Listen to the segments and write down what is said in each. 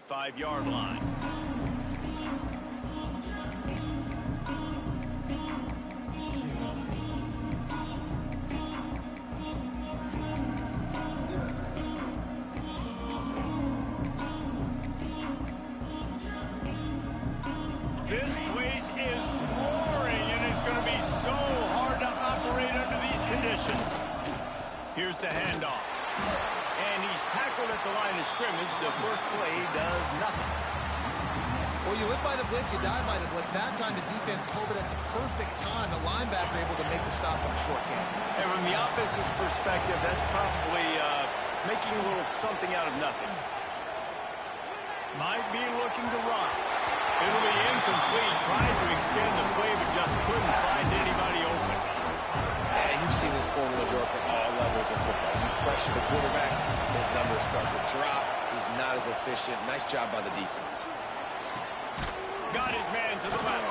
5-yard line. This place is roaring, and it's going to be so hard to operate under these conditions. Here's the handoff. And he's tackled at the line of scrimmage. The first play does nothing. Well, you live by the blitz, you die by the blitz. That time the defense called it at the perfect time. The linebacker able to make the stop on a short game. And from the offense's perspective, that's probably making a little something out of nothing. Might be looking to run. It'll be incomplete. Trying to extend the play, but just couldn't find anybody open. And you've seen this formula work at all levels of football. You pressure the quarterback, his numbers start to drop. He's not as efficient. Nice job by the defense. Got his man to the left.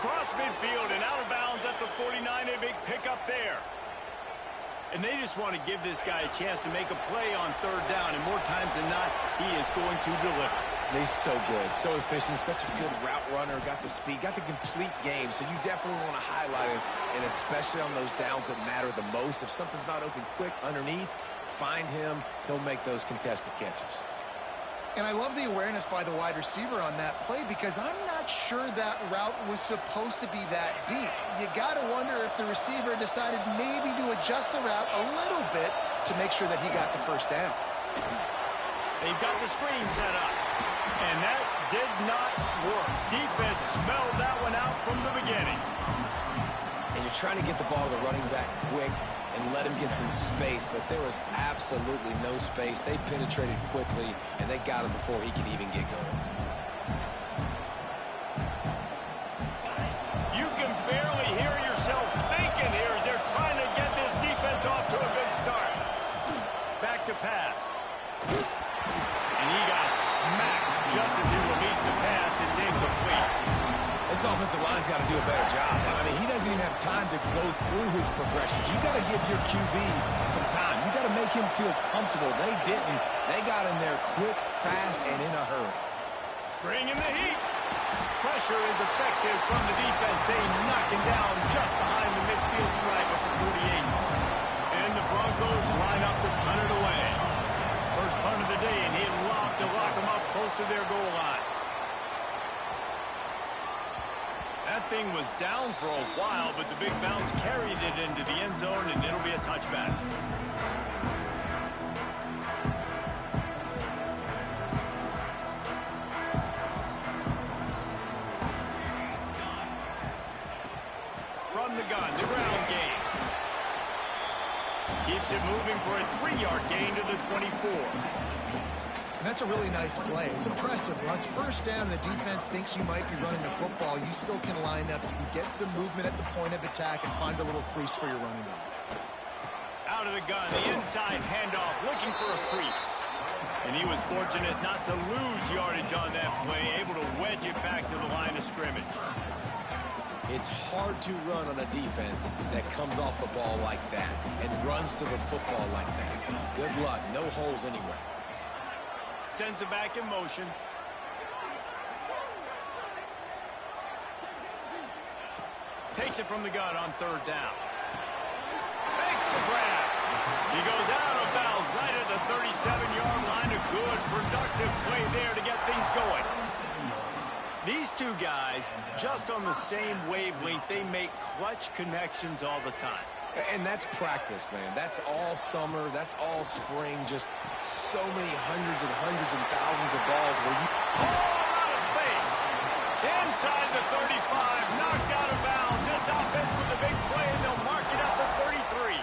Across midfield and out of bounds at the 49. A big pickup there. And they just want to give this guy a chance to make a play on third down. And more times than not, he is going to deliver. He's so good, so efficient, such a good route runner, got the speed, got the complete game, so you definitely want to highlight him, and especially on those downs that matter the most. If something's not open quick underneath, find him, he'll make those contested catches. And I love the awareness by the wide receiver on that play because I'm not sure that route was supposed to be that deep. You got to wonder if the receiver decided maybe to adjust the route a little bit to make sure that he got the first down. They've got the screen set up. And that did not work. Defense smelled that one out from the beginning. And you're trying to get the ball to the running back quick and let him get some space, but there was absolutely no space. They penetrated quickly, and they got him before he could even get going. You can barely hear yourself thinking here as they're trying to get this defense off to a good start. Back to pass. And he got smacked just as he released the pass. It's incomplete. This offensive line's got to do a better job. I mean, he doesn't even have time to go through his progressions. You got to give your QB some time. You got to make him feel comfortable. They didn't. They got in there quick, fast, and in a hurry. Bringing the heat. Pressure is effective from the defense. They knock him down just behind the midfield stripe at the 48. And the Broncos line up to punt it away. First punt of the day, and he locked to lock them up close to their goal line. That thing was down for a while, but the big bounce carried it into the end zone, and it'll be a touchback. From the gun, the ground game. Keeps it moving for a 3-yard gain to the 24. And that's a really nice play. It's impressive. Once first down, the defense thinks you might be running the football. You still can line up. You can get some movement at the point of attack and find a little crease for your running back. Out of the gun, the inside handoff, looking for a crease. And he was fortunate not to lose yardage on that play, able to wedge it back to the line of scrimmage. It's hard to run on a defense that comes off the ball like that and runs to the football like that. Good luck. No holes anywhere. Sends it back in motion. Takes it from the gun on third down. Makes the grab. He goes out of bounds right at the 37-yard line. A good, productive play there to get things going. These two guys, just on the same wavelength, they make clutch connections all the time. And that's practice, man. That's all summer. That's all spring. Just so many hundreds and thousands of balls where you... Oh, out of space. Inside the 35. Knocked out of bounds. This offense with a big play, and they'll mark it at the 33.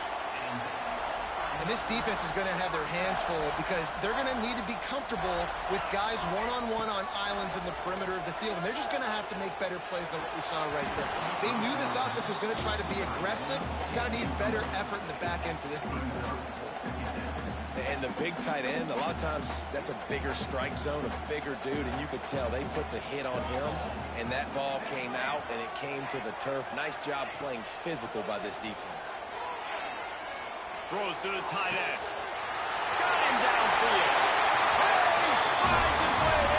And this defense is going to have their hands full because they're going to need to be comfortable with guys one-on-one on islands in the perimeter of the field. And they're just going to have to make better plays than what we saw right there. They knew this offense was going to try to be aggressive. Got to need better effort in the back end for this defense. And the big tight end, a lot of times that's a bigger strike zone, a bigger dude, and you could tell they put the hit on him, and that ball came out, and it came to the turf. Nice job playing physical by this defense. Throws to the tight end. Got him downfield. Oh, he strides his way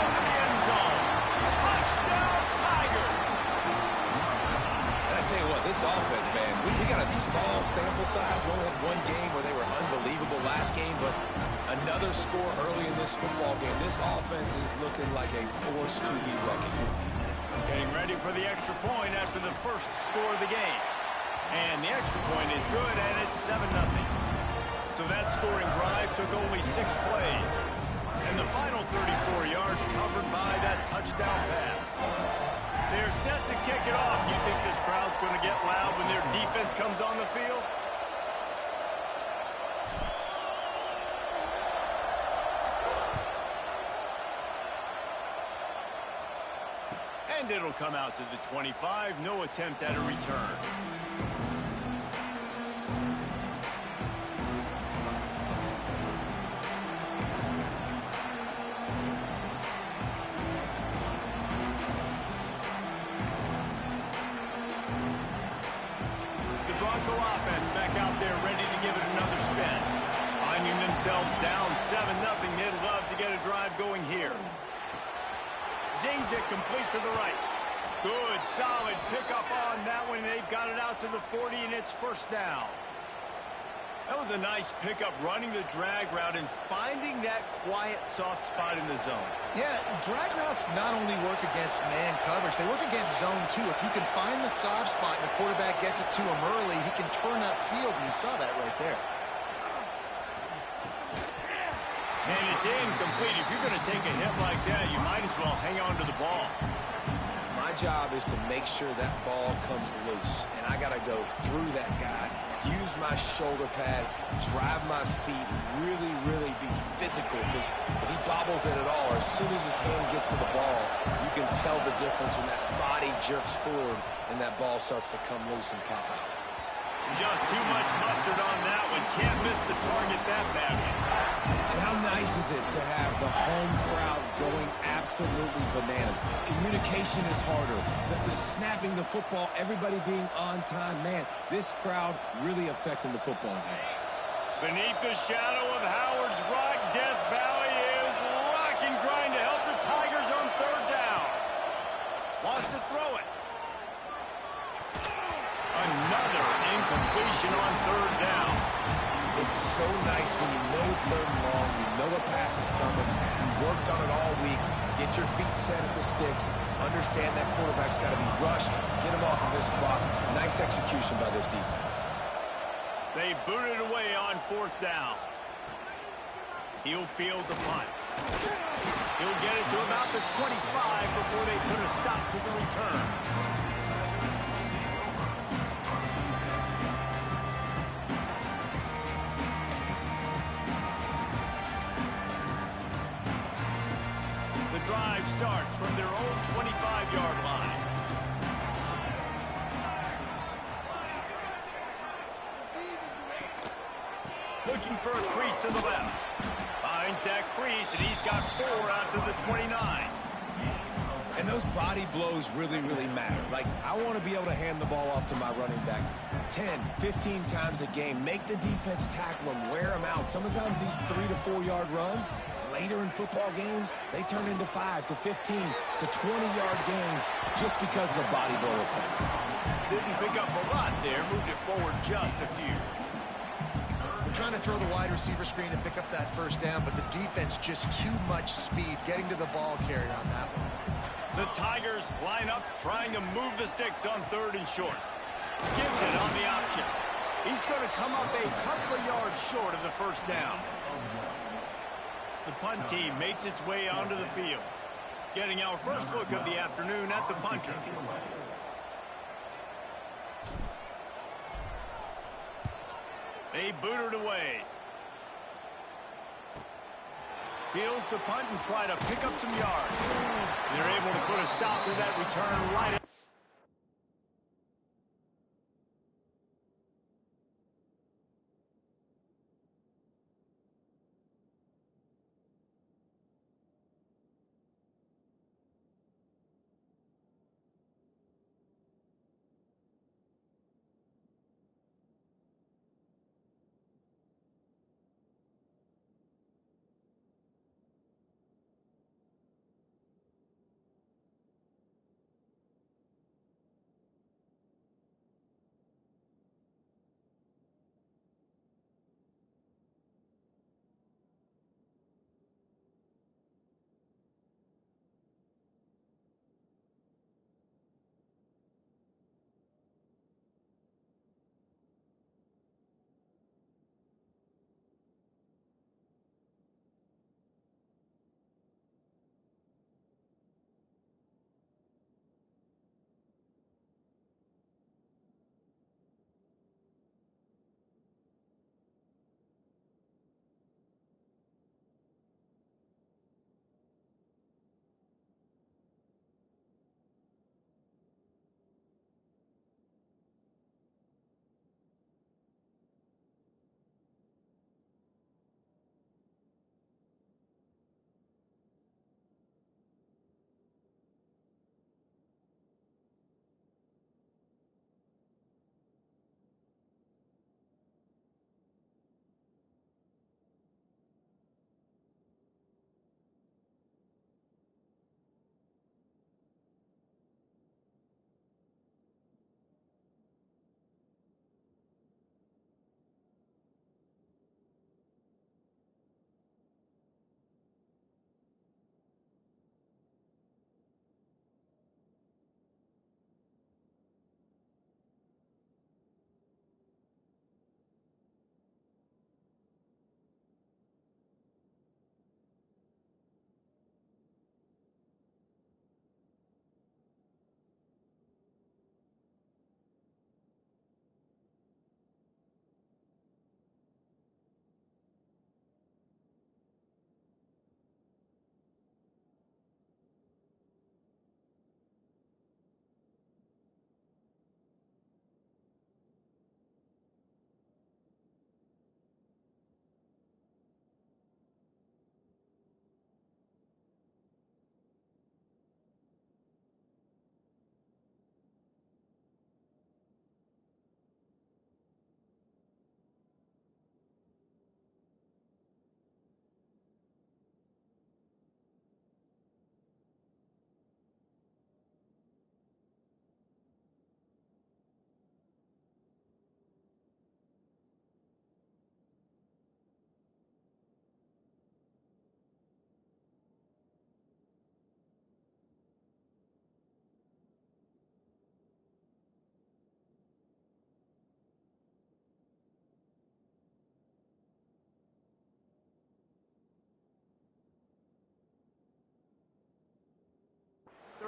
tell you what, this offense, man, we got a small sample size. We only had one game where they were unbelievable last game, but another score early in this football game. This offense is looking like a force to be reckoned with. Getting ready for the extra point after the first score of the game. And the extra point is good, and it's 7-0. So that scoring drive took only 6 plays. And the final 34 yards covered by that touchdown pass. They're set to kick it off. You think this crowd's going to get loud when their defense comes on the field? And it'll come out to the 25. No attempt at a return. Themselves down 7-0. They'd love to get a drive going here. Zings it complete to the right. Good, solid pickup on that one. They've got it out to the 40, and it's first down. That was a nice pickup, running the drag route and finding that quiet, soft spot in the zone. Yeah, drag routes not only work against man coverage, they work against zone too. If you can find the soft spot and the quarterback gets it to him early, he can turn upfield, and you saw that right there. And it's incomplete. If you're going to take a hit like that, you might as well hang on to the ball. My job is to make sure that ball comes loose, and I got to go through that guy, use my shoulder pad, drive my feet, really be physical, because if he bobbles it at all, or as soon as his hand gets to the ball, you can tell the difference when that body jerks forward and that ball starts to come loose and pop out. Just too much mustard on that one. Can't miss the target that badly. And how nice is it to have the home crowd going absolutely bananas? Communication is harder. The snapping the football, everybody being on time. Man, this crowd really affecting the football game. Beneath the shadow of Howard's Rock, Death Valley is rocking, trying to help the Tigers on third down. Wants to throw it. Another incompletion on third down. It's so nice when you know it's third and long, you know the pass is coming, you worked on it all week, get your feet set at the sticks, understand that quarterback's got to be rushed, get him off of his spot. Nice execution by this defense. They booted away on fourth down. He'll field the punt. He'll get it to about the 25 before they put a stop to the return. Drive starts from their own 25-yard line. Looking for a crease to the left. Finds that crease, and he's got 4 out to the 29. And those body blows really matter. Like, I want to be able to hand the ball off to my running back 10, 15 times a game. Make the defense tackle them, wear them out. Sometimes these 3 to 4 yard runs, later in football games, they turn into 5 to 15 to 20-yard gains just because of the body blow effect. Didn't pick up a lot there, moved it forward just a few. We're trying to throw the wide receiver screen and pick up that first down, but the defense just too much speed getting to the ball carrier on that one. The Tigers line up, trying to move the sticks on third and short. Gives it on the option. He's going to come up a couple of yards short of the first down. The punt team makes its way onto the field. Getting our first look of the afternoon at the punter. They boot it away. Fields the punt and try to pick up some yards. They're able to put a stop to that return right at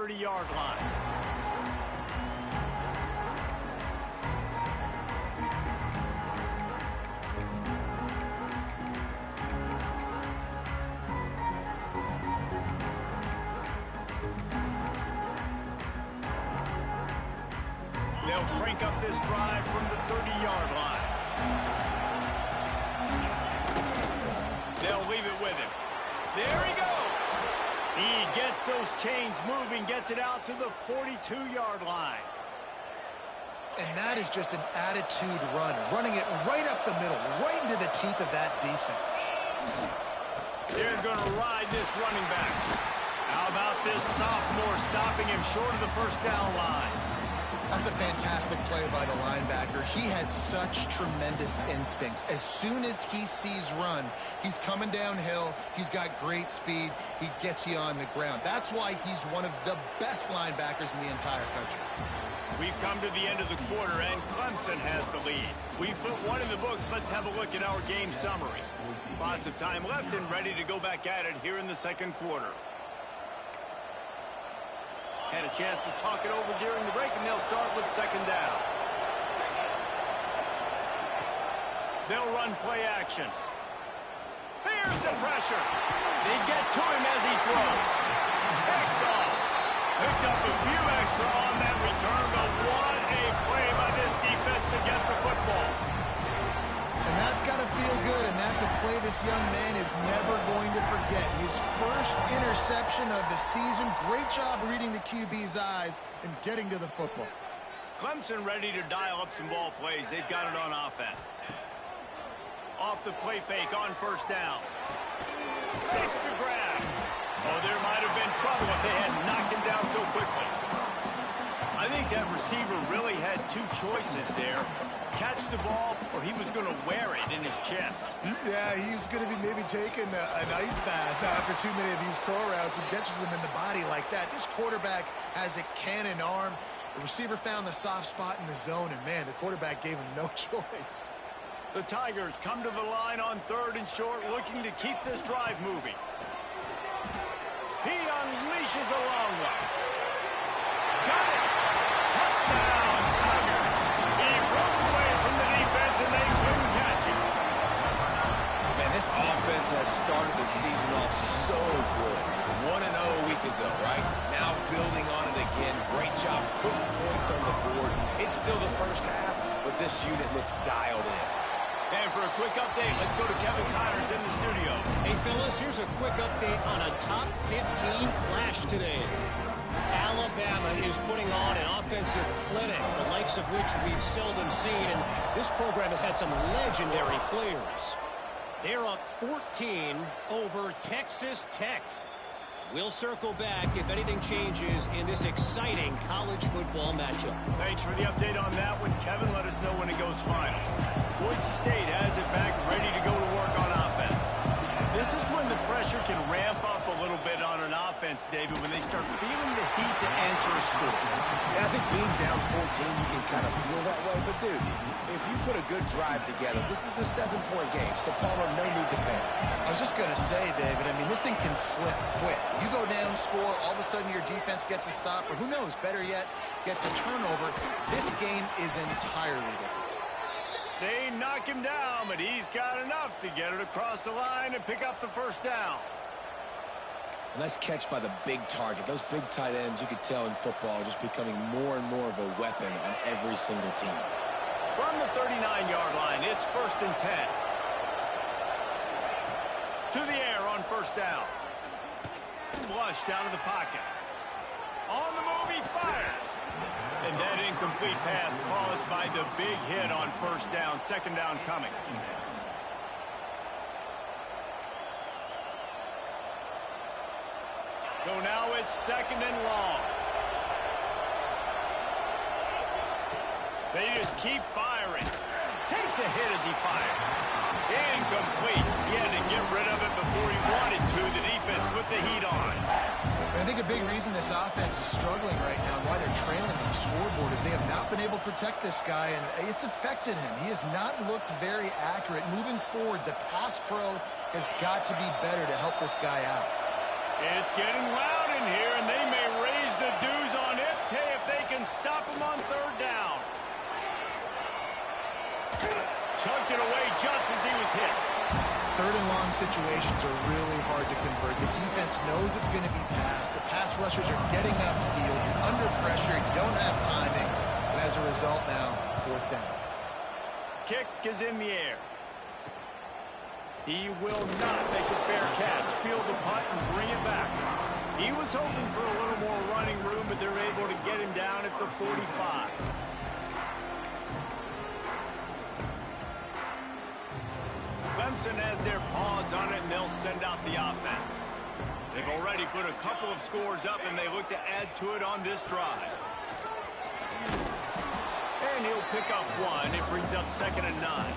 30-yard line. They'll crank up this drive from the 30-yard line. They'll leave it with him. There he goes. He gets those chains moving, gets it out to the 42-yard line. And that is just an attitude run, running it right up the middle, right into the teeth of that defense. They're going to ride this running back. How about this sophomore stopping him short of the first down line? That's a fantastic play by the linebacker. He has such tremendous instincts. As soon as he sees run, he's coming downhill. He's got great speed. He gets you on the ground. That's why he's one of the best linebackers in the entire country. We've come to the end of the quarter, and Clemson has the lead. We've put one in the books. Let's have a look at our game summary. Lots of time left and ready to go back at it here in the second quarter. Had a chance to talk it over during the break, and they'll start with second down. They'll run play action. There's the pressure. They get to him as he throws. Picked off. Picked up a few extra on that return, but what a play by this defense to get the football. And that's got to feel good, and that's a play this young man is never going to forget. His first interception of the season. Great job reading the QB's eyes and getting to the football. Clemson ready to dial up some ball plays. They've got it on offense. Off the play fake on first down. Makes the grab. Oh, there might have been trouble if they had knocked him down so quickly. I think that receiver really had two choices there. Catch the ball, or he was going to wear it in his chest. Yeah, he was going to be maybe taking an ice bath after too many of these crow routes and catches them in the body like that. This quarterback has a cannon arm. The receiver found the soft spot in the zone, and, man, the quarterback gave him no choice. The Tigers come to the line on third and short, looking to keep this drive moving. He unleashes a long one. Got it! Touchdown, Tigers! He broke away from the defense, and they couldn't catch him. Man, this offense has started the season off so good. 1-0 a week ago, right? Now building on it again. Great job putting points on the board. It's still the first half, but this unit looks dialed in. And for a quick update, let's go to Kevin Connors in the studio. Hey, fellas, here's a quick update on a top 15 clash today. Alabama is putting on an offensive clinic, the likes of which we've seldom seen, and this program has had some legendary players. They're up 14 over Texas Tech. We'll circle back if anything changes in this exciting college football matchup. Thanks for the update on that one, Kevin. Let us know when it goes final. Boise State has it back, ready to go to work on offense. This is when the pressure can ramp up a little bit on an offense, David, when they start feeling the heat to answer a score. And I think being down 14, you can kind of feel that way. But, dude, if you put a good drive together, this is a 7-point game. So, Palmer, no need to panic. I was just going to say, David, I mean, this thing can flip quick. You go down, score, all of a sudden your defense gets a stop, or who knows, better yet, gets a turnover. This game is entirely different. They knock him down, but he's got enough to get it across the line and pick up the first down. Nice catch by the big target. Those big tight ends, you could tell in football, are just becoming more and more of a weapon on every single team. From the 39-yard line, it's 1st and 10. To the air on first down. Flushed out of the pocket. On the move, he fires. And that incomplete pass caused by the big hit on first down. Second down coming. So now it's 2nd and long. They just keep firing. Takes a hit as he fires. Incomplete. He had to get rid of it before he wanted to. The defense with the heat on. I think a big reason this offense is struggling right now and why they're trailing on the scoreboard is they have not been able to protect this guy, and it's affected him. He has not looked very accurate. Moving forward, the pass pro has got to be better to help this guy out. It's getting loud in here, and they may raise Pays the dues on it. If they can stop him on third down. Chunked it away just as he was hit. Third and long situations are really hard to convert. The defense knows it's going to be passed. The pass rushers are getting upfield. You're under pressure. You don't have timing. And as a result now, fourth down. Kick is in the air. He will not make a fair catch. Field the punt and bring it back. He was hoping for a little more running room, but they're able to get him down at the 45. Clemson has their paws on it, and they'll send out the offense. They've already put a couple of scores up, and they look to add to it on this drive. And he'll pick up one. It brings up 2nd and 9.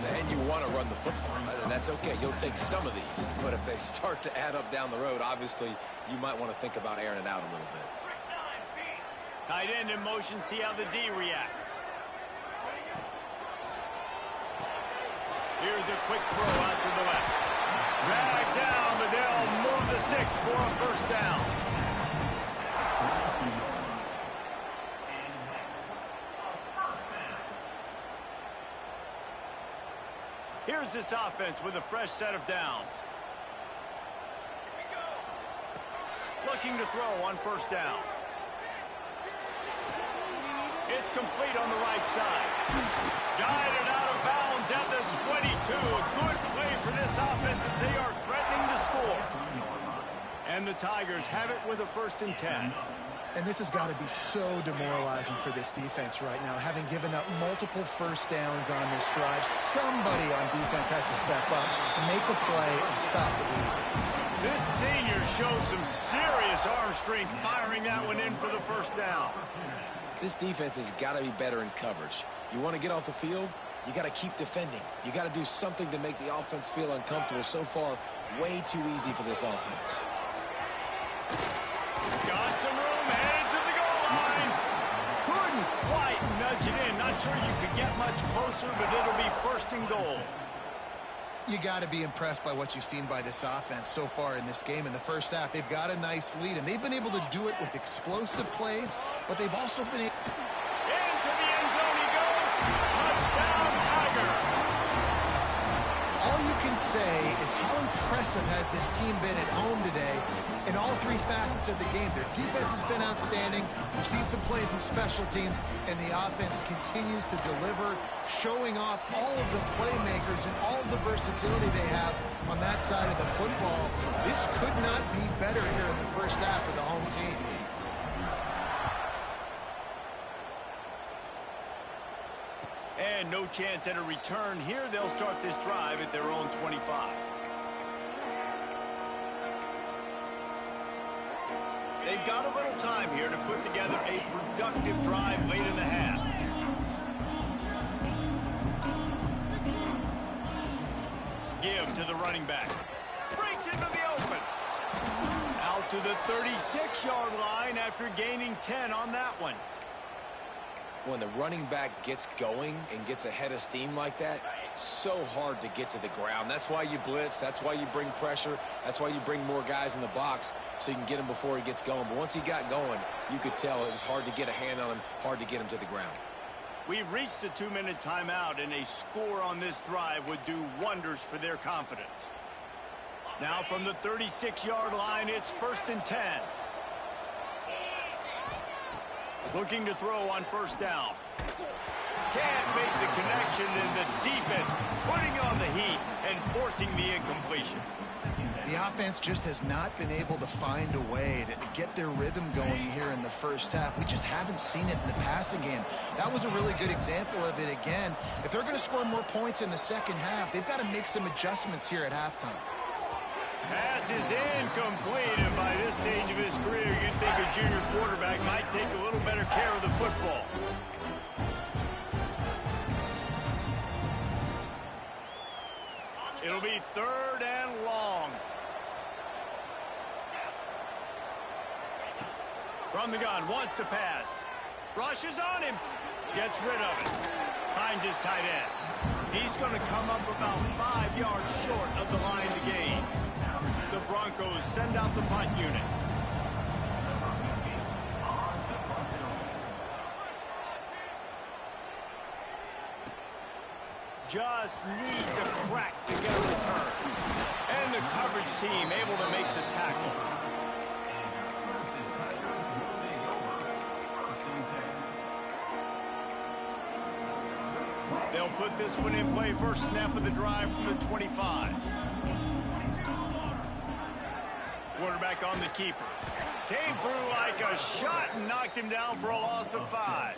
And you want to run the football, and that's okay. You'll take some of these. But if they start to add up down the road, obviously, you might want to think about airing it out a little bit. Tight end in motion, see how the D reacts. Here's a quick throw out to the left. Drag down, but they'll move the sticks for a first down. Here's this offense with a fresh set of downs. Looking to throw on first down. It's complete on the right side. Guided out of bounds at the 22. A good play for this offense as they are threatening to score. And the Tigers have it with a 1st and 10. And this has got to be so demoralizing for this defense right now. Having given up multiple first downs on this drive, somebody on defense has to step up, make a play, and stop the lead. This senior showed some serious arm strength firing that one in for the first down. This defense has got to be better in coverage. You want to get off the field, you got to keep defending. You got to do something to make the offense feel uncomfortable. So far, way too easy for this offense. Got some room, headed to the goal line. Couldn't quite nudge it in. Not sure you could get much closer, but it'll be 1st and goal. You got to be impressed by what you've seen by this offense so far in this game. In the first half, they've got a nice lead, and they've been able to do it with explosive plays, but they've also been able... Into the end zone he goes. Touchdown, Tiger. All you can say is how impressive has this team been at home today in all 3 facets of the game. Their defense has been outstanding. We've seen some plays in special teams, and the offense continues to deliver, showing off all of the playmakers and all of the versatility they have on that side of the football. This could not be better here in the first half of the home team. And no chance at a return here. They'll start this drive at their own 25. They've got a little time here to put together a productive drive late in the half. Give to the running back. Breaks into the open. Out to the 36-yard line after gaining 10 on that one. When the running back gets going and gets ahead of steam like that, so hard to get to the ground. That's why you blitz. That's why you bring pressure. That's why you bring more guys in the box so you can get him before he gets going. But once he got going, you could tell it was hard to get a hand on him, hard to get him to the ground. We've reached the 2-minute timeout, and a score on this drive would do wonders for their confidence. Now from the 36-yard line, it's 1st and 10. Looking to throw on first down. Can't make the connection, and the defense putting on the heat and forcing the incompletion. The offense just has not been able to find a way to get their rhythm going here in the first half. We just haven't seen it in the passing game. That was a really good example of it again. If they're going to score more points in the second half, they've got to make some adjustments here at halftime. Pass is incomplete, and by this stage of his career, you'd think a junior quarterback might take a little better care of the football. It'll be 3rd and long. From the gun, wants to pass. Rushes on him. Gets rid of it. Finds his tight end. He's going to come up about 5 yards short of the line to gain. The Broncos send out the punt unit. just needs a crack to get a return. And the coverage team able to make the tackle. They'll put this one in play. First snap of the drive from the 25. Quarterback on the keeper. Came through like a shot and knocked him down for a loss of 5.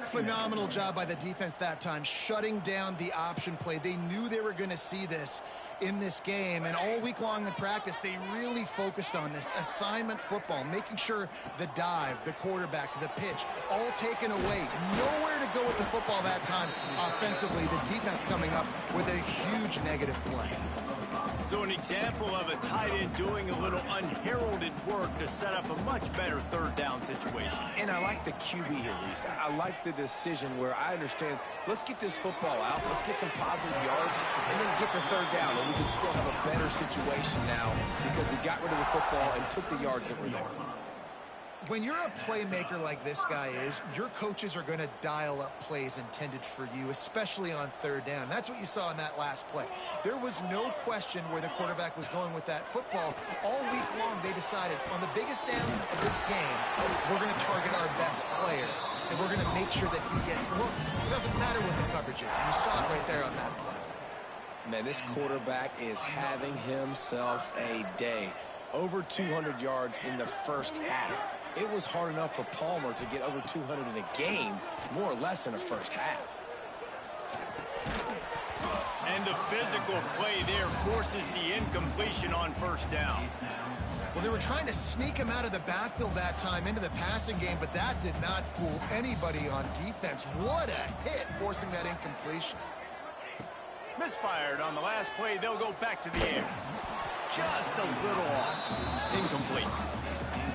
Phenomenal job by the defense that time, shutting down the option play. They knew they were going to see this in this game, and all week long in practice, they really focused on this assignment football, making sure the dive, the quarterback, the pitch, all taken away. Nowhere to go with the football that time offensively. The defense coming up with a huge negative play. So an example of a tight end doing a little unheralded work to set up a much better third down situation. And I like the QB here, Reese. I like the decision where I understand, let's get this football out, let's get some positive yards, and then get to third down, and we can still have a better situation now because we got rid of the football and took the yards that were there. When you're a playmaker like this guy is, your coaches are going to dial up plays intended for you, especially on third down. That's what you saw in that last play. There was no question where the quarterback was going with that football. All week long, they decided on the biggest downs of this game, we're going to target our best player, and we're going to make sure that he gets looks. It doesn't matter what the coverage is. And you saw it right there on that play. Man, this quarterback is having himself a day. Over 200 yards in the first half. It was hard enough for Palmer to get over 200 in a game, more or less in the first half. And the physical play there forces the incompletion on first down. Well, they were trying to sneak him out of the backfield that time into the passing game, but that did not fool anybody on defense. What a hit, forcing that incompletion. Misfired on the last play. They'll go back to the air. Just a little off. Incomplete.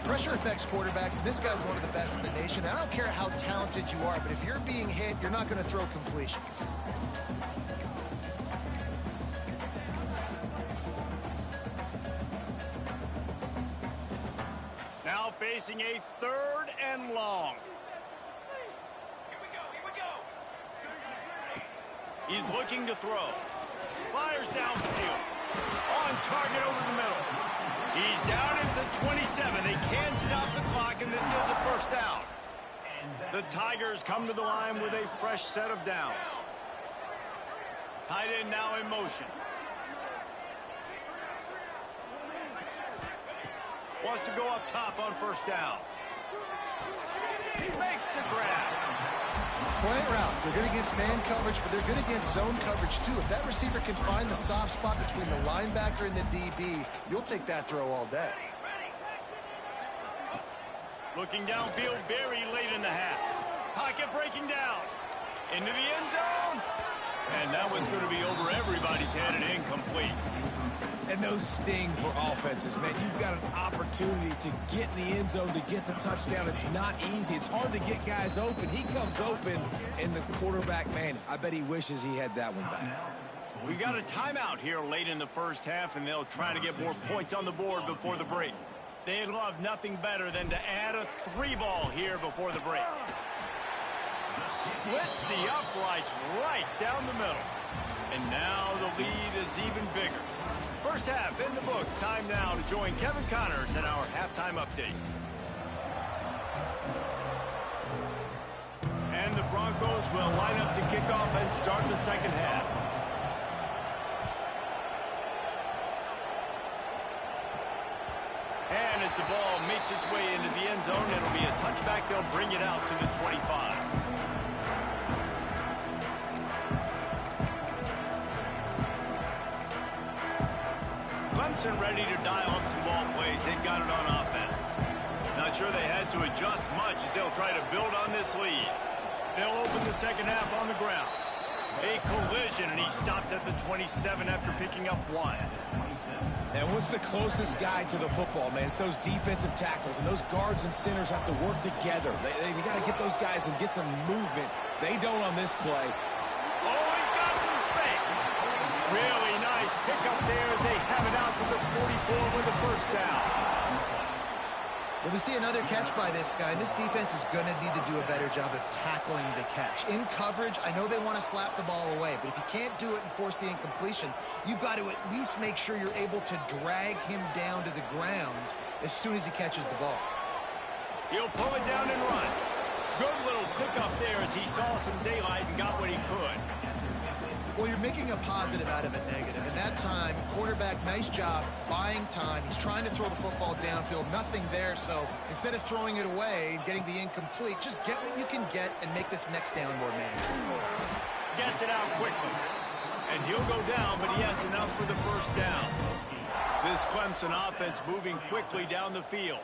Pressure affects quarterbacks, and this guy's one of the best in the nation. I don't care how talented you are, but if you're being hit, you're not going to throw completions. Now facing a 3rd and long. He's looking to throw. Fires downfield. On target over the middle. He's down at the 27. They can stop the clock, and this is a first down. The Tigers come to the line with a fresh set of downs. Tight end now in motion. Wants to go up top on first down. He makes the grab. Slant routes, they're good against man coverage, but they're good against zone coverage too. If that receiver can find the soft spot between the linebacker and the DB, you'll take that throw all day. Looking downfield very late in the half. Pocket breaking down. Into the end zone. And that one's going to be over everybody's head and incomplete. And those sting for offenses, man. You've got an opportunity to get in the end zone, to get the touchdown. It's not easy. It's hard to get guys open. He comes open, and the quarterback, man, I bet he wishes he had that one back. We got a timeout here late in the first half, and they'll try to get more points on the board before the break. They'd love nothing better than to add a 3-ball here before the break. Splits the uprights right down the middle. And now the lead is even bigger. First half in the books. Time now to join Kevin Connors in our halftime update. And the Broncos will line up to kick off and start the second half. And as the ball makes its way into the end zone, it'll be a touchback. They'll bring it out to the 25. Clemson ready to dial up some ball plays. They've got it on offense. Not sure they had to adjust much as they'll try to build on this lead. They'll open the second half on the ground. A collision, and he stopped at the 27 after picking up 1. And what's the closest guy to the football, man? It's those defensive tackles, and those guards and centers have to work together. They got to get those guys and get some movement. They don't on this play. Oh, he's got some space. Really nice pickup there as they have it out to the 44 with the first down. Well, we see another catch by this guy, and this defense is going to need to do a better job of tackling the catch. In coverage, I know they want to slap the ball away, but if you can't do it and force the incompletion, you've got to at least make sure you're able to drag him down to the ground as soon as he catches the ball. He'll pull it down and run. Good little pickup there as he saw some daylight and got what he could. Well, you're making a positive out of a negative. And that time, quarterback, nice job buying time. He's trying to throw the football downfield. Nothing there, so instead of throwing it away and getting the incomplete, just get what you can get and make this next down more manageable. Gets it out quickly. And he'll go down, but he has enough for the first down. This Clemson offense moving quickly down the field.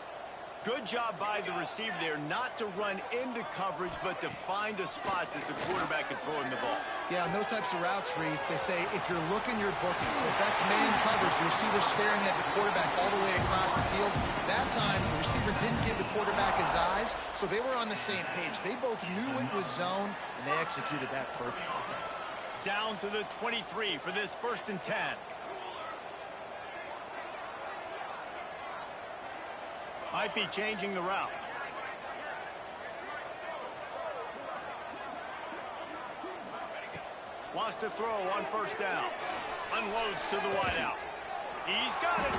Good job by the receiver there not to run into coverage, but to find a spot that the quarterback can throw him the ball. Yeah, on those types of routes, Reese, they say if you're looking, you're booking. So if that's man coverage, the receiver's staring at the quarterback all the way across the field. That time, the receiver didn't give the quarterback his eyes, so they were on the same page. They both knew it was zone, and they executed that perfectly. Down to the 23 for this 1st and 10. Might be changing the route. Wants to throw on 1st down. Unloads to the wideout. He's got it.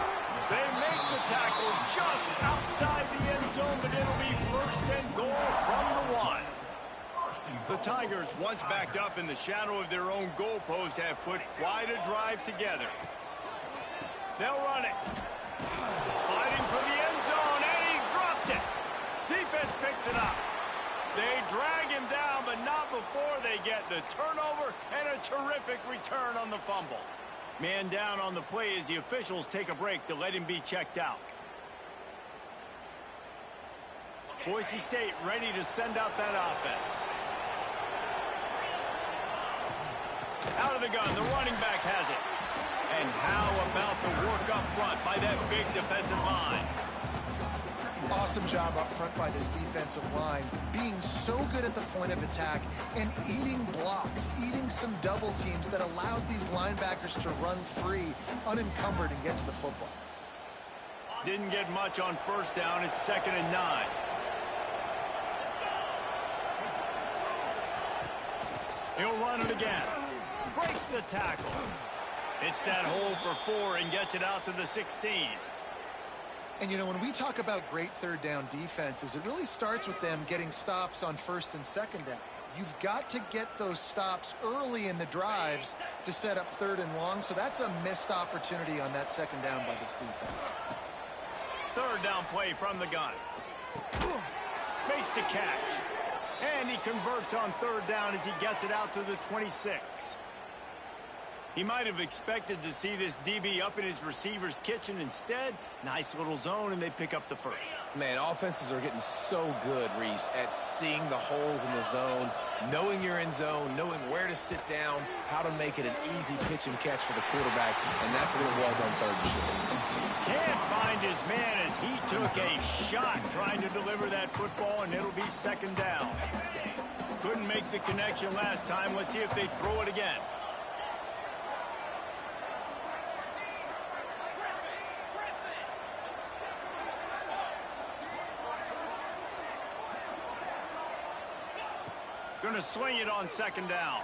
They make the tackle just outside the end zone, but it'll be 1st and goal from the 1. The Tigers, once backed up in the shadow of their own goalpost, have put quite a drive together. They'll run it. Fighting for the end zone, and he dropped it. Defense picks it up. They drag him down, but not before they get the turnover and a terrific return on the fumble. Man down on the play as the officials take a break to let him be checked out. Boise State ready to send out that offense. Out of the gun, the running back has it. And how about the work up front by that big defensive line? Awesome job up front by this defensive line, being so good at the point of attack and eating blocks, eating some double teams that allows these linebackers to run free, unencumbered, and get to the football. Didn't get much on 1st down. It's 2nd and 9. He'll run it again. Breaks the tackle. It's that hole for 4 and gets it out to the 16. And, you know, when we talk about great 3rd down defenses, it really starts with them getting stops on 1st and 2nd down. You've got to get those stops early in the drives to set up 3rd and long, so that's a missed opportunity on that 2nd down by this defense. 3rd down play from the gun. Makes the catch. And he converts on 3rd down as he gets it out to the 26. He might have expected to see this DB up in his receiver's kitchen. Instead, nice little zone, and they pick up the 1st. Man, offenses are getting so good, Reese, at seeing the holes in the zone, knowing you're in zone, knowing where to sit down, how to make it an easy pitch and catch for the quarterback, and that's what it was on 3rd and short. Can't find his man as he took a shot trying to deliver that football, and it'll be 2nd down. Couldn't make the connection last time. Let's see if they throw it again. Going to swing it on 2nd down.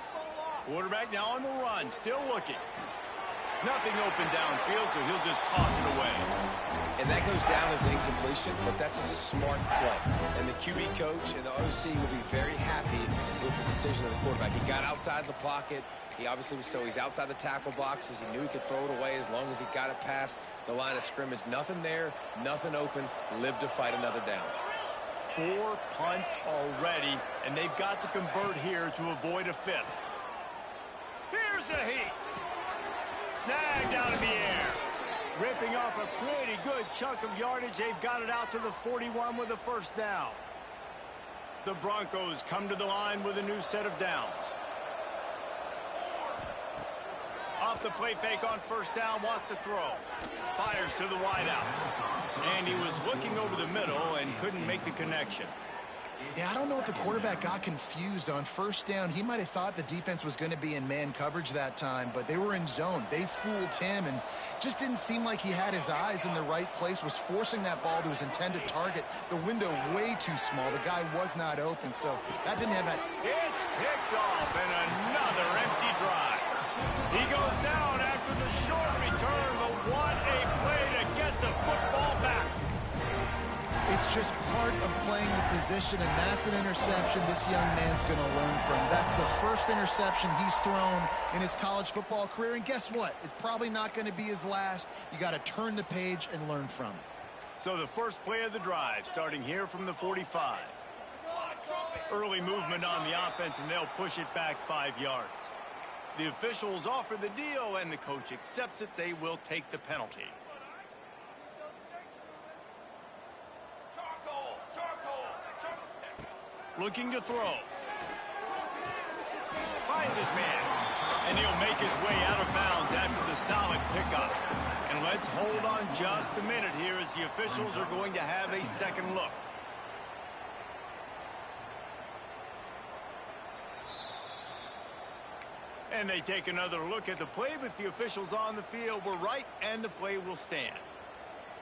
Quarterback now on the run, still looking. Nothing open downfield, so he'll just toss it away. And that goes down as an incompletion, but that's a smart play. And the QB coach and the OC will be very happy with the decision of the quarterback. He got outside the pocket. He obviously was he's outside the tackle boxes. He knew he could throw it away as long as he got it past the line of scrimmage. Nothing there, nothing open. Live to fight another down. 4 punts already, and they've got to convert here to avoid a 5th. Here's the heat. Snagged out of the air. Ripping off a pretty good chunk of yardage. They've got it out to the 41 with a 1st down. The Broncos come to the line with a new set of downs. Off the play fake on 1st down, wants to throw. Fires to the wideout. And he was looking over the middle and couldn't make the connection. Yeah, I don't know if the quarterback got confused on first down. He might have thought the defense was going to be in man coverage that time, but they were in zone. They fooled him and just didn't seem like he had his eyes in the right place, was forcing that ball to his intended target. The window way too small. The guy was not open, so that didn't have that. It's picked off and another empty drive. He goes down after the short return, but what a play to get the football back. It's just part of playing the position, and that's an interception this young man's going to learn from. That's the first interception he's thrown in his college football career, and guess what? It's probably not going to be his last. You got to turn the page and learn from it. So the first play of the drive, starting here from the 45. Early movement on the offense, and they'll push it back 5 yards. The officials offer the deal, and the coach accepts it. They will take the penalty. Looking to throw. Finds his man. And he'll make his way out of bounds after the solid pickup. And let's hold on just a minute here as the officials are going to have a second look. And they take another look at the play, but the officials on the field were right, and the play will stand.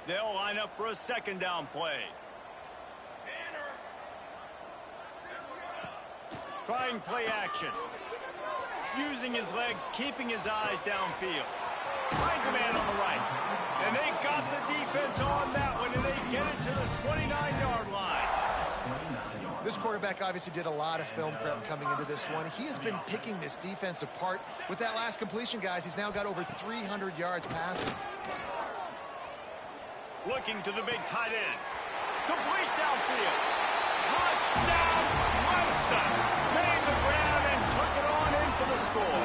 They'll line up for a second down play. Trying play action. Using his legs, keeping his eyes downfield. Finds a man on the right. And they got the defense on that one, and they get it to the 29-yard line. This quarterback obviously did a lot of film prep coming into this one. He has been picking this defense apart. With that last completion, guys, he's now got over 300 yards passing. Looking to the big tight end. Complete downfield. Touchdown, Clemson. Made the grab and took it on in for the score.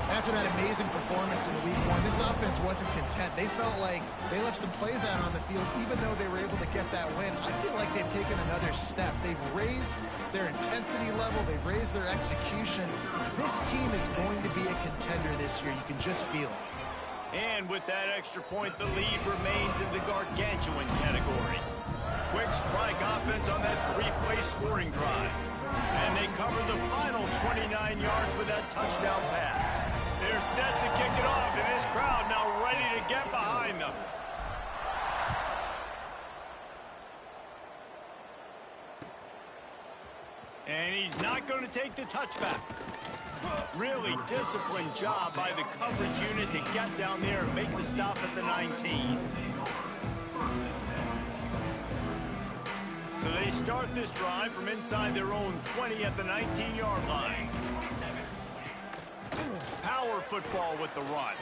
After that amazing performance in week one, this offense wasn't content. They felt like they left some plays out on the field, even though they were able to get that win. I feel like they've taken another step. They've raised their intensity level. They've raised their execution. This team is going to be a contender this year. You can just feel it. And with that extra point, the lead remains in the gargantuan category. Quick strike offense on that three-play scoring drive. And they cover the final 29 yards with that touchdown pass. They're set to kick it off, and this crowd now ready to get behind them. And he's not going to take the touchback. Really disciplined job by the coverage unit to get down there and make the stop at the 19. So they start this drive from inside their own 20 at the 19-yard line. Power football with the run.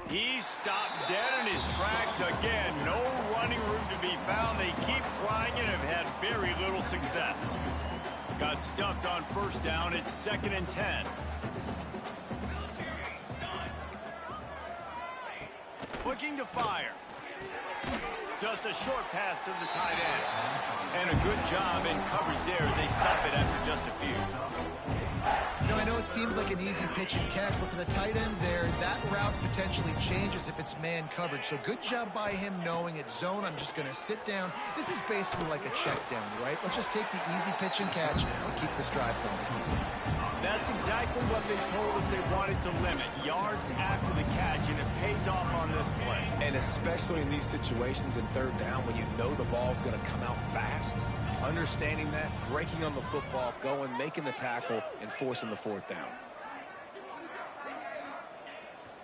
He's stopped dead in his tracks again. No running room to be found. They keep trying and have had very little success. Got stuffed on first down. It's 2nd and 10. Looking to fire. Just a short pass to the tight end. And a good job in coverage there as they stop it after just a few. You know, I know it seems like an easy pitch and catch, but for the tight end there, that route potentially changes if it's man coverage. So good job by him knowing it's zone. I'm just going to sit down. This is basically like a check down, right? Let's just take the easy pitch and catch and keep this drive going. That's exactly what they told us they wanted to limit. Yards after the catch, and it pays off on this play. And especially in these situations in third down when you know the ball's going to come out fast. Understanding that, breaking on the football, going, making the tackle, and forcing the fourth down.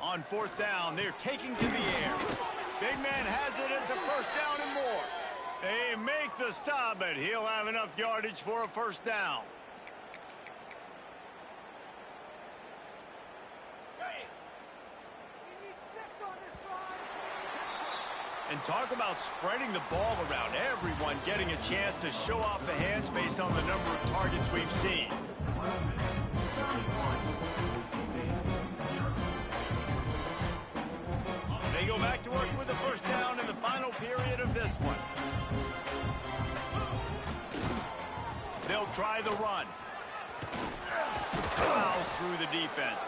On fourth down, they're taking to the air. Big man has it. It's a first down and more. They make the stop, but he'll have enough yardage for a first down. And talk about spreading the ball around. Everyone getting a chance to show off the hands based on the number of targets we've seen. They go back to work with the first down in the final period of this one. They'll try the run. plows through the defense.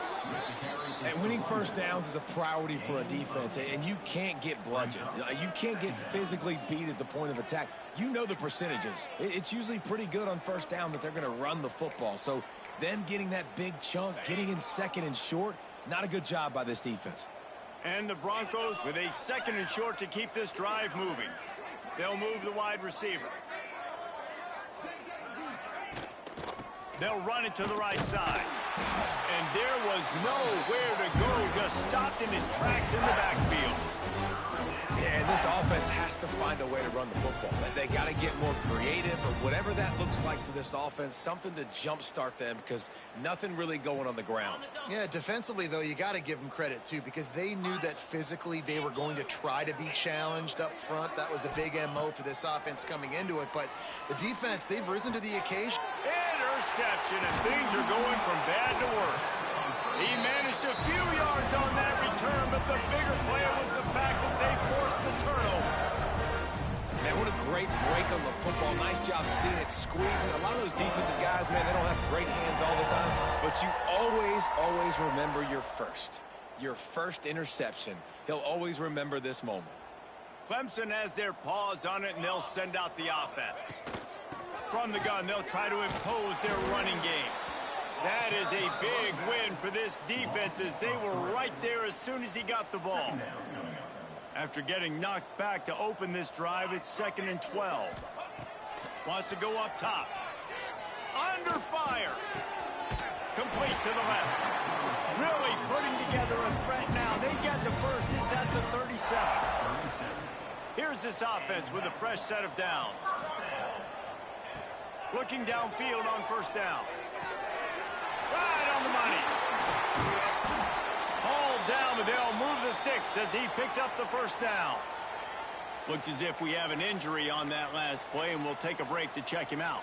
And winning first downs is a priority for a defense, and you can't get bludgeoned. You can't get physically beat at the point of attack. You know the percentages. It's usually pretty good on first down that they're going to run the football. So them getting that big chunk, getting in second and short, not a good job by this defense. And the Broncos with a second and short to keep this drive moving. They'll move the wide receiver. They'll run it to the right side. And there was nowhere to go, just stopped in his tracks in the backfield. Yeah, and this offense has to find a way to run the football. They got to get more creative, or whatever that looks like for this offense, something to jumpstart them, because nothing really going on the ground. Yeah, defensively, though, you got to give them credit, too, because they knew that physically they were going to try to be challenged up front. That was a big MO for this offense coming into it. But the defense, they've risen to the occasion. Interception, and things are going from bad to worse. He managed a few yards on that return, but the bigger play was the fact that they forced the turnover. Man, what a great break on the football. Nice job seeing it squeezing. A lot of those defensive guys, man, they don't have great hands all the time, but you always remember your first interception. He'll always remember this moment. Clemson has their paws on it, and they'll send out the offense. From the gun, they'll try to impose their running game. That is a big win for this defense, as they were right there as soon as he got the ball. After getting knocked back to open this drive, it's 2nd and 12. Wants to go up top. Under fire. Complete to the left. Really putting together a threat now. They get the first. It's at the 37. Here's this offense with a fresh set of downs. Looking downfield on first down. Right on the money. Hauled down, but they'll move the sticks as he picks up the first down. Looks as if we have an injury on that last play, and we'll take a break to check him out.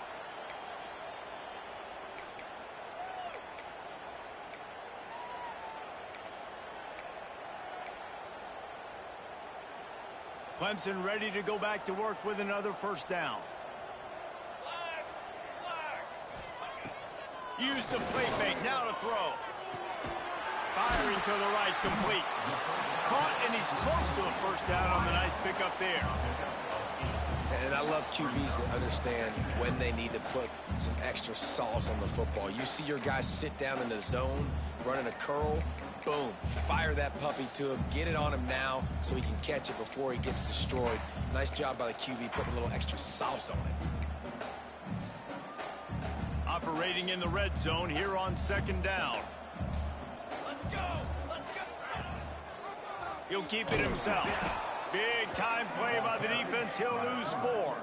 Clemson ready to go back to work with another first down. Use the play fake, now to throw. Firing to the right, complete. Caught, and he's close to a first down on the nice pickup there. And I love QBs that understand when they need to put some extra sauce on the football. You see your guys sit down in the zone, running a curl, boom, fire that puppy to him, get it on him now so he can catch it before he gets destroyed. Nice job by the QB putting a little extra sauce on it. Operating in the red zone here on 2nd down. Let's go! He'll keep it himself. Big time play by the defense. He'll lose 4.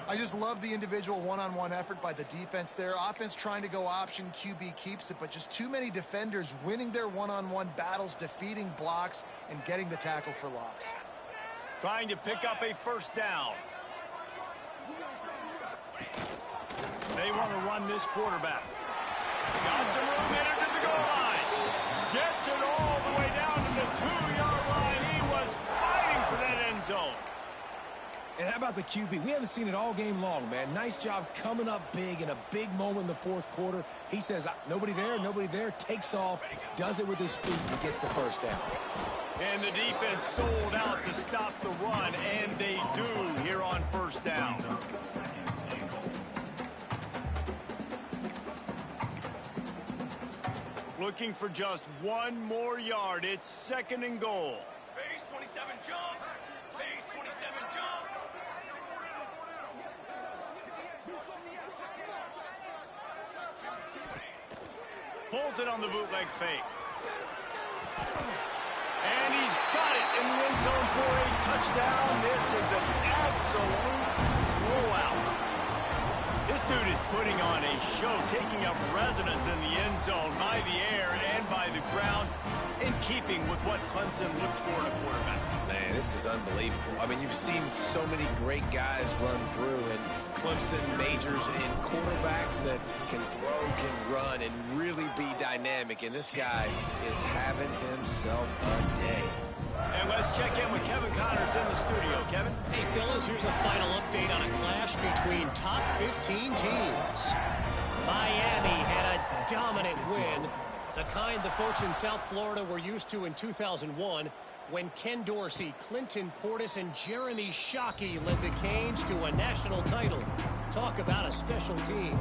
I just love the individual one-on-one effort by the defense there. Offense trying to go option, QB keeps it, but just too many defenders winning their one-on-one battles, defeating blocks, and getting the tackle for loss. Trying to pick up a first down. They want to run this quarterback. Got some room headed to the goal line. Gets it all the way down to the 2-yard line. He was fighting for that end zone. And how about the QB? We haven't seen it all game long, man. Nice job coming up big in a big moment in the 4th quarter. He says, nobody there, takes off, does it with his feet, and gets the first down. And the defense sold out to stop the run, and they do here on first down. Looking for just one more yard. It's 2nd and goal. Base 27 jump. Base 27 jump. Pulls it on the bootleg fake. And he's got it in the end zone for a touchdown. This is an absolute blowout. This dude is putting on a show, taking up residence in the end zone by the air and by the ground, in keeping with what Clemson looks for in a quarterback. Man, this is unbelievable. I mean, you've seen so many great guys run through, and Clemson majors in quarterbacks that can throw, can run, and really be dynamic, and this guy is having himself a day. And let's check in with Kevin Connors in the studio. Kevin? Hey, fellas, here's a final update on a clash between top 15 teams. Miami had a dominant win, the kind the folks in South Florida were used to in 2001 when Ken Dorsey, Clinton Portis, and Jeremy Shockey led the Canes to a national title. Talk about a special team.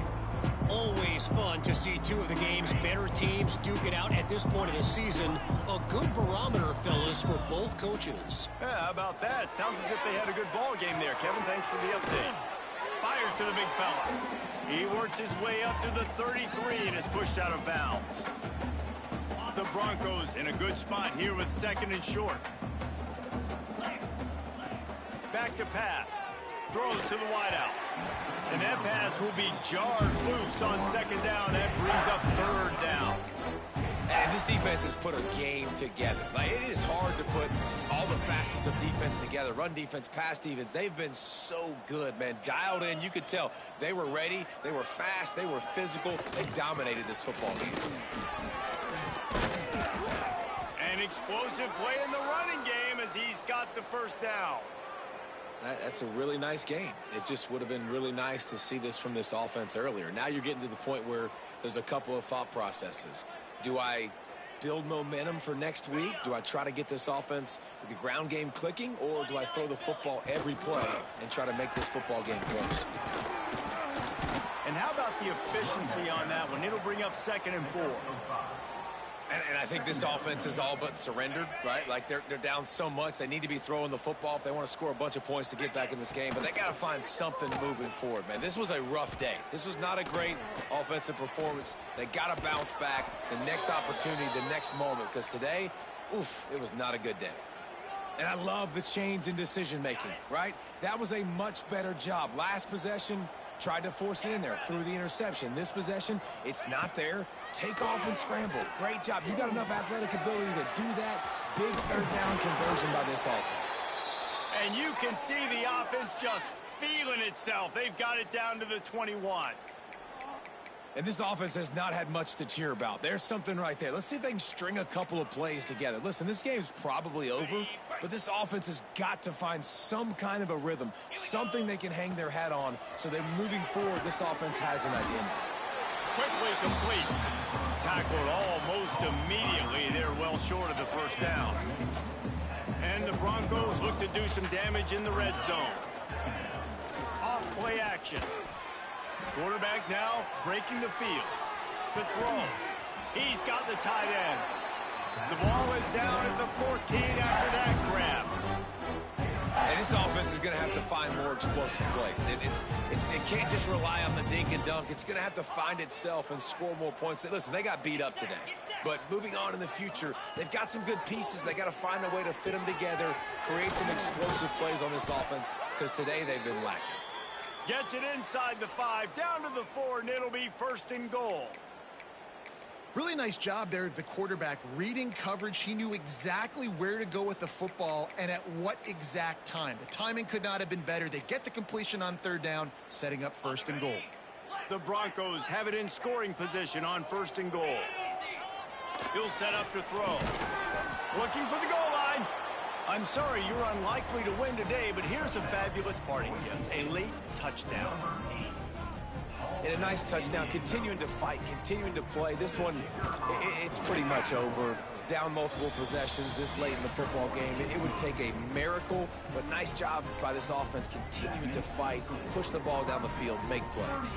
Always fun to see two of the game's better teams duke it out at this point of the season. A good barometer, fellas, for both coaches. Yeah, how about that? Sounds as if they had a good ball game there, Kevin. Thanks for the update. Fires to the big fella. He works his way up to the 33 and is pushed out of bounds. The Broncos in a good spot here with 2nd and short. Back to pass. Throws to the wideout. And that pass will be jarred loose on 2nd down. That brings up 3rd down. And this defense has put a game together. Like, it is hard to put all the facets of defense together. Run defense, pass defense. They've been so good, man. Dialed in. You could tell they were ready. They were fast. They were physical. They dominated this football game. An explosive play in the running game as he's got the 1st down. That's a really nice game. It just would have been really nice to see this from this offense earlier. Now you're getting to the point where there's a couple of thought processes. Do I build momentum for next week? Do I try to get this offense with the ground game clicking, or do I throw the football every play and try to make this football game close? And how about the efficiency on that one? It'll bring up 2nd and 4. And I think this offense is all but surrendered, right? Like, they're down so much. They need to be throwing the football if they want to score a bunch of points to get back in this game. But they got to find something moving forward, man. This was a rough day. This was not a great offensive performance. They got to bounce back the next opportunity, the next moment. Because today, oof, it was not a good day. And I love the change in decision-making, right? That was a much better job. Last possession, tried to force it in there through the interception. This possession, it's not there. Take off and scramble. Great job. You got enough athletic ability to do that. Big 3rd down conversion by this offense. And you can see the offense just feeling itself. They've got it down to the 21. And this offense has not had much to cheer about. There's something right there. Let's see if they can string a couple of plays together. Listen, this game's probably over, but this offense has got to find some kind of a rhythm, something they can hang their hat on so that moving forward, this offense has an identity. Quickly complete. Tackled almost immediately. They're well short of the 1st down. And the Broncos look to do some damage in the red zone. Off play action. Quarterback now breaking the field. The throw. He's got the tight end. The ball is down at the 14 after that grab. And this offense is going to have to find more explosive plays. It can't just rely on the dink and dunk. It's going to have to find itself and score more points. Listen, they got beat up today. But moving on in the future, they've got some good pieces. They got to find a way to fit them together, create some explosive plays on this offense, because today they've been lacking. Gets it inside the 5, down to the 4, and it'll be 1st and goal. Really nice job there of the quarterback reading coverage. He knew exactly where to go with the football and at what exact time. The timing could not have been better. They get the completion on 3rd down, setting up 1st and goal. The Broncos have it in scoring position on 1st and goal. He'll set up to throw. Looking for the goal line. I'm sorry you're unlikely to win today, but here's a fabulous parting gift. A late touchdown. And a nice touchdown, continuing to fight, continuing to play. This one, it's pretty much over. Down multiple possessions this late in the football game. It would take a miracle, but nice job by this offense continuing to fight, push the ball down the field, make plays.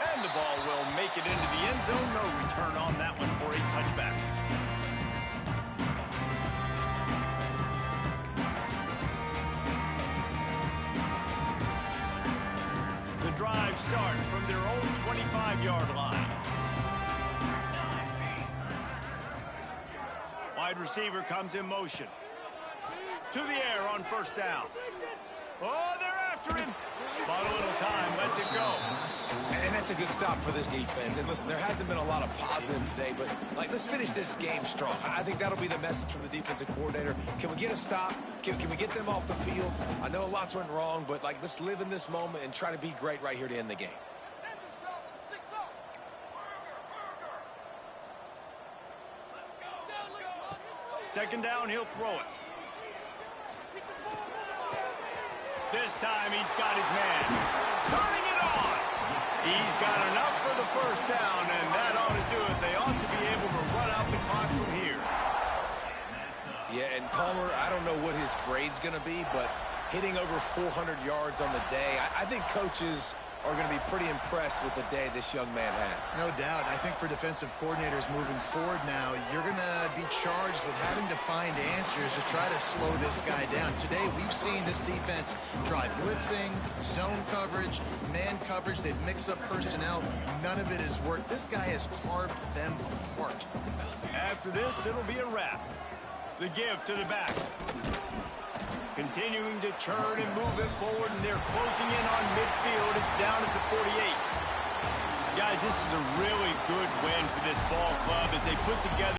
And the ball will make it into the end zone. No return on that one for a touchback. The drive starts from their own 25-yard line. Wide receiver comes in motion. To the air on 1st down. Oh, they're after him. Bought a little time, lets it go. And that's a good stop for this defense. And listen, there hasn't been a lot of positive today, but let's finish this game strong. I think that'll be the message from the defensive coordinator. Can we get a stop? Can we get them off the field? I know lots went wrong, but let's live in this moment and try to be great right here to end the game. second down, he'll throw it. This time he's got his man. Turning it on. He's got enough for the first down, and that ought to do it. They ought to be able to run out the clock from here. Yeah, and Palmer, I don't know what his grade's going to be, but hitting over 400 yards on the day, I think coaches are going to be pretty impressed with the day this young man had. No doubt. I think for defensive coordinators moving forward now, you're going to be charged with having to find answers to try to slow this guy down. Today, we've seen this defense try blitzing, zone coverage, man coverage. They've mixed up personnel. None of it has worked. This guy has carved them apart. After this, it'll be a wrap. The give to the back. Continuing to churn and move it forward, and they're closing in on midfield. It's down at the 48. Guys, this is a really good win for this ball club as they put together